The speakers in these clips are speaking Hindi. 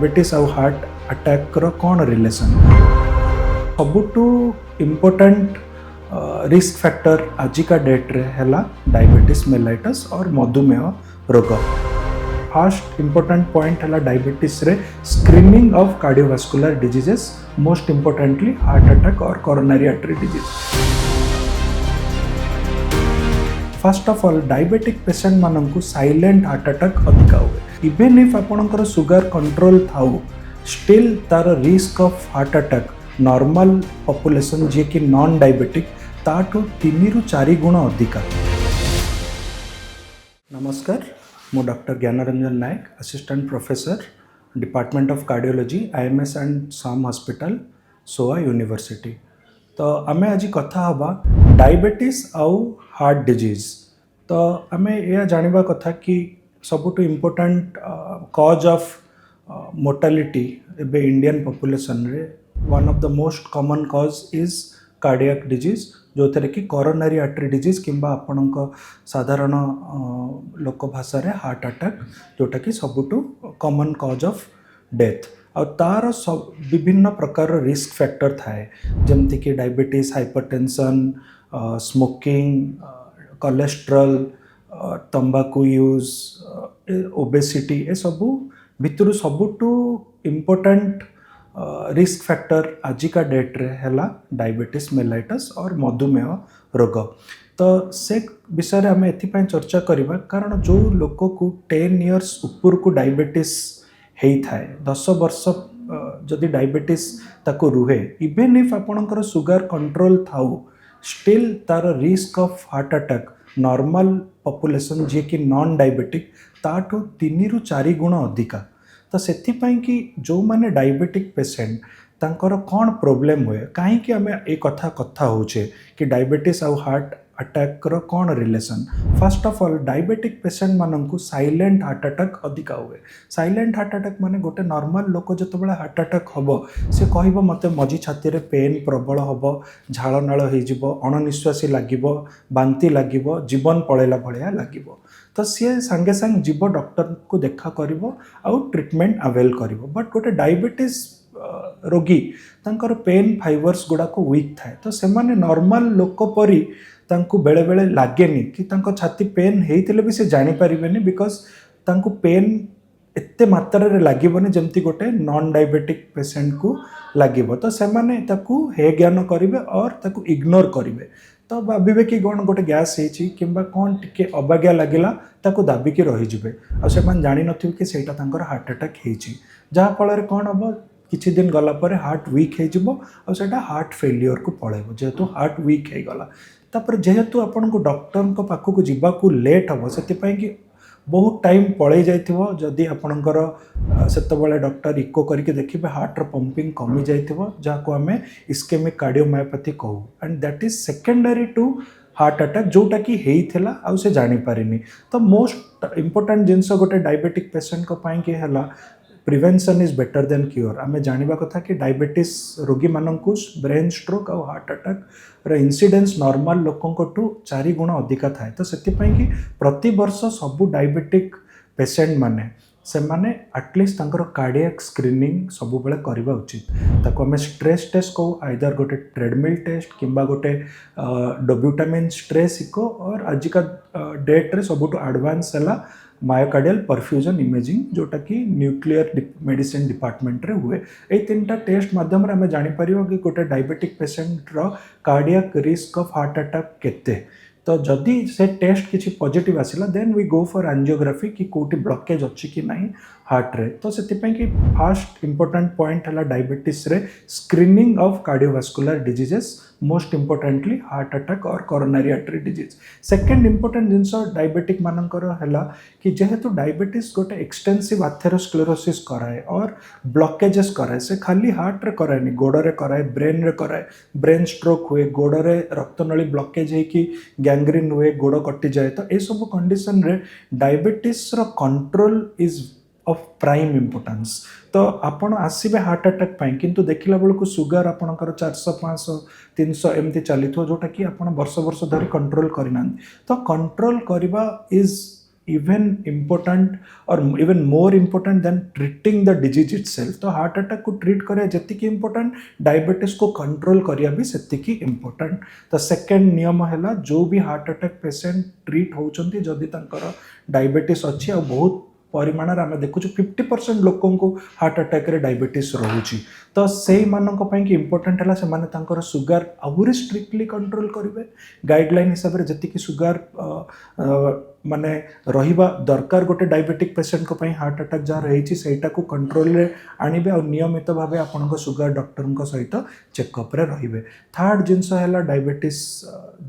डायबिटीज आउ हार्ट अटैक रो कौन रिलेशन सबुठू इम्पोर्टेंट रिस्क फैक्टर आजिका डेट रे हैला डायबिटीज मेलाइटस और मधुमेह रोग। फर्स्ट इम्पोर्टेंट पॉइंट है डायबिटीज रे screening of cardiovascular diseases, most importantly heart attack और coronary artery disease. First of all diabetic patient मानकु साइलेंट हार्ट अटैक अधिका हुए। इवेन इफ आपणकर सुगर कंट्रोल थाउ स्टिल तार risk of heart attack normal population जे कि नॉन डायबिटिक ताठू 3 ରୁ 4 गुण अधिका। नमस्कार, मु doctor Gyanaranjan Nayak, assistant professor department of cardiology IMS and SUM hospital SOA university. तो आमे आज कथा हबा डायबिटीज आउ हार्ट डिजीज। तो आमे यह जानिबा कथा कि सबुठू इम्पोर्टेंट कॉज ऑफ मोर्टालिटी एबे इंडियन पॉपुलेशन रे one of the most common cause is cardiac disease, जो थे कि कोरोनरी आर्टरी डिजीज किंबा आपणक साधारण लोक भाषा रे हार्ट अटैक, जोटा कि सबुठू कॉमन कॉज ऑफ डेथ। और तार विभिन्न प्रकार रिस्क फैक्टर थाए, जमती कि डायबिटीज, हाइपरटेंशन, स्मोकिंग, कोलेस्ट्रॉल, तंबाकू यूज, ओबेसिटी, ए सबू भितर सबुठू इम्पोर्टेंट रिस्क फैक्टर आजिका डेट रे हैला डायबिटीज मेलाइटस और मधुमेह रोग। तो से विषय आम एपाई चर्चा करवा कारण जो लोक को 10 इयर्स ऊपर को डायबिटीज होता है, 10 वर्ष जदि डायबिटीज ताको रुहे, इवेन इफ आपणकर सुगर कंट्रोल थाउ स्टिल तार risk of heart attack normal population जे कि नॉन डायबिटिक ताठू 3 ରୁ 4 गुण अधिका। तो सेथिपाई कि जो माने डायबिटिक पेशेंट तांकर कौन प्रोब्लेम हुए, कहीं आम ए कथा होचे कि डायबिटीज आउ हार्ट अटैक रो कौन relation. First of all diabetic patient मानकु साइलेंट हार्ट अटैक अधिका हुए। साइलेंट हार्ट अटैक माने गोटे नॉर्मल लोक जो हार्ट अटैक हम से कह मत मझी छाती रे पेन प्रबल हम, झाड़ नाल हो, अणनिश्वासी लगे, बांती लगे, जीवन पलैला भाया लगे, तो सी सांगे सांग जीव डॉक्टर को देखा कर ट्रीटमेंट अवेल कर। बट गोटे डायबिटीज रोगी तांकर पेन फाइबर्स गुड़ाक वीक थाए, तो से नॉर्मल लोक परी तांको बेले बेले लागेनी कि तांको छाती पेन होते भी से जानी पारिबेनी, बिकॉज तांको पेन एते मात्रा रे लागिबोनी जमती गोटे नॉन डायबिटिक पेशेंट को लागिबो। तो से माने ताकू हे ज्ञान करिवे और ताकू इग्नोर करिवे। तो भाविबे कि कौन गोटे गैस होइछि किंबा कौन टिके अबाग्या लागिला ताकू दाबिकी रही जिवे, आ से मान जानि नथिबे कि सेटा तांकर हार्ट अटैक होइछि, जहा फल कौन हम किछि दिन गला पर हार्ट वीक हो और सेटा हार्ट फेलियर को पळेबो, जेहेतु हार्ट वीक हो गला। तापर जेहेतु आपन को डॉक्टर को पाखक जावाक लेट हम, से कि बहुत टाइम पड़े जाइथिबो। जदि आपणकर सेतबेले डॉक्टर इको करके देखिबे हार्टर पंपिंग कमी जाइथिबो, जाको आमे इस्केमिक कार्डियोमायोपैथी कहू, and that is secondary to heart attack, जोटा कि हेइथिला आ से जानि पारिनी। तो मोस्ट इम्पोर्टेंट जिनस गोटे डायबिटिक पेशेंट को पाई कि हैला prevention is better than cure. आम जानिबा कथा कि डायबिटीज रोगी मानकु ब्रेन स्ट्रोक और हार्ट अटैक रे इंसिडेंस नॉर्मल लोकों टू 4 गुण अधिका थाए। तो सेतिपाई कि प्रति वर्ष सबु डायबिटिक पेशेंट माने से माने एटलिस्ट तांकर कार्डियक स्क्रीनिंग सबु बेले करबा उचित। ताको आम स्ट्रेस टेस्ट को आइदर गोटे ट्रेडमिल टेस्ट किंबा गोटे डोब्यूटामिन स्ट्रेस इको, और आजिका डेट रे सबुठू एडवांस हैला मायोकार्डियल परफ्यूजन इमेजिंग, जोटा कि न्यूक्लियर मेडिसिन डिपार्टमेंट रे हुए। ये 3टा टेस्ट माध्यम आम जापर कि गोटे डायबिटिक पेशेंट रो cardiac risk of heart attack केते। तो जदि से टेस्ट किसी पॉजिटिव आसिला then we go for angiography कि कोटी ब्लॉकेज अच्छी कि नहीं हार्ट रे। तो से कि फर्स्ट इम्पोर्टेंट पॉइंट है डायबिटीज रे screening of cardiovascular diseases, most importantly heart attack और coronary artery disease. Second important जिनस डायबिटिक मानकर है कि जेहेतु डायबिटीज गोटे एक्सटेंसिव आथेरोस्क्लेरोसिस कराए और ब्लॉकेजेस कराए, से खाली हार्ट रे कराएनि, गोड़ रे कराए, ब्रेन रे कराए, ब्रेन स्ट्रोक हुए, गोड़ रे रक्तनली ब्लॉकेज होगी गैंग्रीन हुए, गोड़ कटि जाए। तो ये सब कंडीशन रे डायबिटीज रो control is of prime importance. तो आपण आसबे हार्ट अटैक पाई किंतु देखला बेलू सुगर आपणकर 400 500 300 एमती चली, जोटा कि आप वर्ष वर्ष धरी कंट्रोल करना। तो कंट्रोल करवा is even important or even more important than treating the disease itself. तो हार्ट अटैक को ट्रीट करिया जतिकी इम्पोर्टेंट डायबिटीज को कंट्रोल करिया भी सेतिकी इम्पोर्टेंट. तो सेकेंड नियम है जो भी हार्ट अटैक पेशेंट ट्रीट होउचंती जदि तांकर डायबिटीज अच्छी और बहुत परिमाण आम देखु 50% लोक हार्ट अटैक रे डायबिटीज रोचे. तो से कि इम्पोर्टेंट है से सुगर आहरी स्ट्रिक्टली कंट्रोल करेंगे. गाइडलाइन हिसाब से जी सुगर माने रहिबा दरकार गोटे डायबिटिक पेशेंट को हार्ट अटैक जहाँ रही सेटा को कंट्रोल रे आणिबे और नियमित भाव आपन सुगर डॉक्टर सहित चेकअप रे रहिबे. थर्ड जिनस है डायबिटीज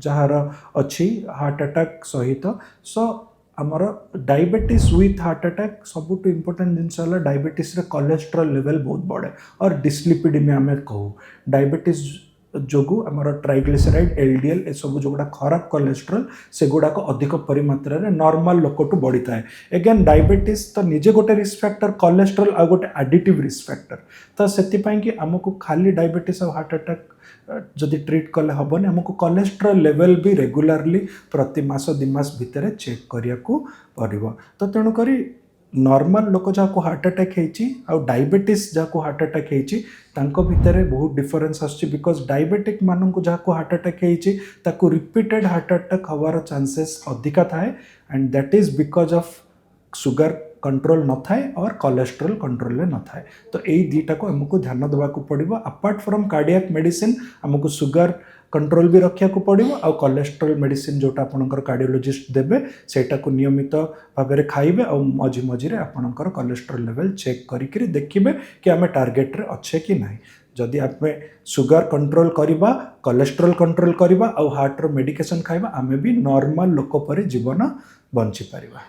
जार अच्छी हार्ट अटैक सहित सो आमर डायबिटीज विथ हार्ट अटैक सबुठ इम्पोर्टेंट जिनस है डायबिटीज रे कोलेस्ट्रॉल लेवल बहुत बढ़े और डिस्लिपिडेमिया आम कहू. डायबिटीज जोगु आमर ट्राइग्लिसराइड एलडीएल ए सब जो खराब कोलेस्ट्रॉल से गुड़ाक अधिक परिमात्रा रे नॉर्मल लोक टू बढ़ी थाए. एगेन डायबिटीज तो निजे गोटे रिस्क फैक्टर कोलेस्ट्रॉल आ गोटे एडिटिव रिस्क फैक्टर. तो से कि आमको खाली डायबिटीज और हार्ट अटैक जदि ट्रीट कले हेनी आमको कोलेस्ट्रॉल लेवल भी रेगुलारली प्रति मास 2 मास भितर चेक करिया को पड़िबो. तो तेणुक नॉर्मल लोक जहाँ हार्ट अटैक हो डायबिटीज जहाँ हार्ट अटैक हो भितर बहुत डिफरेन्स आसुची. बिकॉज डायबिटिक मानक जहाँ हार्ट अटैक हो रिपीटेड हार्ट अटैक हवार चांसेस अधिका थाए and that is because of sugar control न थाए और कोलेस्ट्रॉल कंट्रोल न थाए. तो यही दुईटा को आमको ध्यान देवाक पड़ो. अपार्ट फ्रॉम कार्डियक मेडिसिन आमको सुगर कंट्रोल भी रखा पड़ो और कोलेस्ट्रॉल मेडिसिन जोटा आपनकर कार्डियोलॉजिस्ट देबे सेटा को नियमित भाव में खाइबे और मझी मझे आपनकर कोलेस्ट्रॉल लेवल चेक करिकरी देखिबे कि आमे टार्गेट रे अच्छे कि नहीं. जदि आमे सुगर कंट्रोल करबा कोलेस्ट्रॉल कंट्रोल करबा और हार्ट रो मेडिकेशन खाइबा आमे भी नॉर्मल लोक परि जीवन बंची परिबा.